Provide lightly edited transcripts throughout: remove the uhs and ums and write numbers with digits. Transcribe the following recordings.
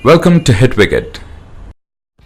Welcome to Hit Wicket.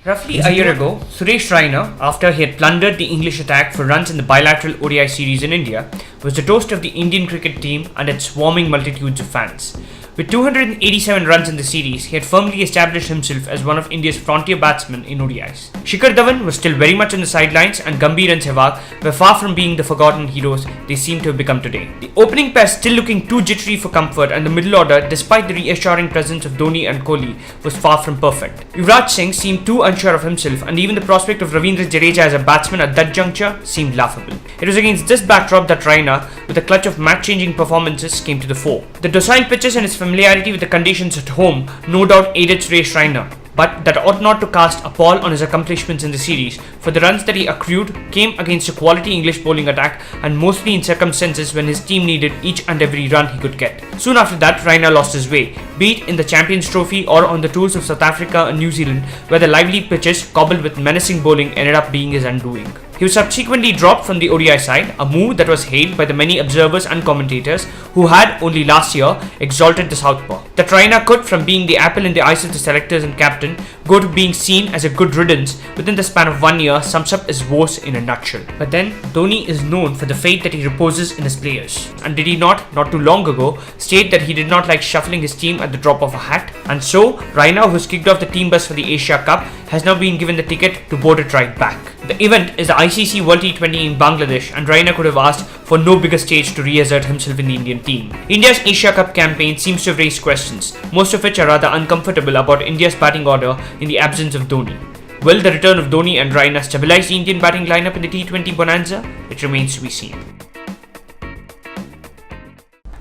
Roughly a year ago, Suresh Raina, after he had plundered the English attack for runs in the bilateral ODI series in India, was the toast of the Indian cricket team and its swarming multitudes of fans. With 287 runs in the series, he had firmly established himself as one of India's frontier batsmen in ODIs. Shikhar Dhawan was still very much on the sidelines, and Gambhir and Sehwag were far from being the forgotten heroes they seem to have become today. The opening pair still looking too jittery for comfort, and the middle order, despite the reassuring presence of Dhoni and Kohli, was far from perfect. Yuvraj Singh seemed too unsure of himself, and even the prospect of Ravindra Jadeja as a batsman at that juncture seemed laughable. It was against this backdrop that Raina, with a clutch of match-changing performances, came to the fore. The docile pitches and his familiarity with the conditions at home no doubt aided Suresh Raina, but that ought not to cast a pall on his accomplishments in the series, for the runs that he accrued came against a quality English bowling attack and mostly in circumstances when his team needed each and every run he could get. Soon after that, Raina lost his way, be it in the Champions Trophy or on the tours of South Africa and New Zealand, where the lively pitches cobbled with menacing bowling ended up being his undoing. He was subsequently dropped from the ODI side, a move that was hailed by the many observers and commentators who had only last year exalted the southpaw. That Raina could, from being the apple in the eyes of the selectors and captain, go to being seen as a good riddance within the span of 1 year sums up his woes in a nutshell. But then, Dhoni is known for the faith that he reposes in his players. And did he not too long ago, state that he did not like shuffling his team at the drop of a hat? And so, Raina, who's kicked off the team bus for the Asia Cup, has now been given the ticket to board it right back. The event is the ICC World T20 in Bangladesh, and Raina could have asked for no bigger stage to reassert himself in the Indian team. India's Asia Cup campaign seems to have raised questions, most of which are rather uncomfortable about India's batting order in the absence of Dhoni. Will the return of Dhoni and Raina stabilize the Indian batting lineup in the T20 bonanza? It remains to be seen.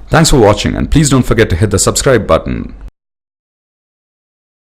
Thanks for watching, and please don't forget to hit the subscribe button.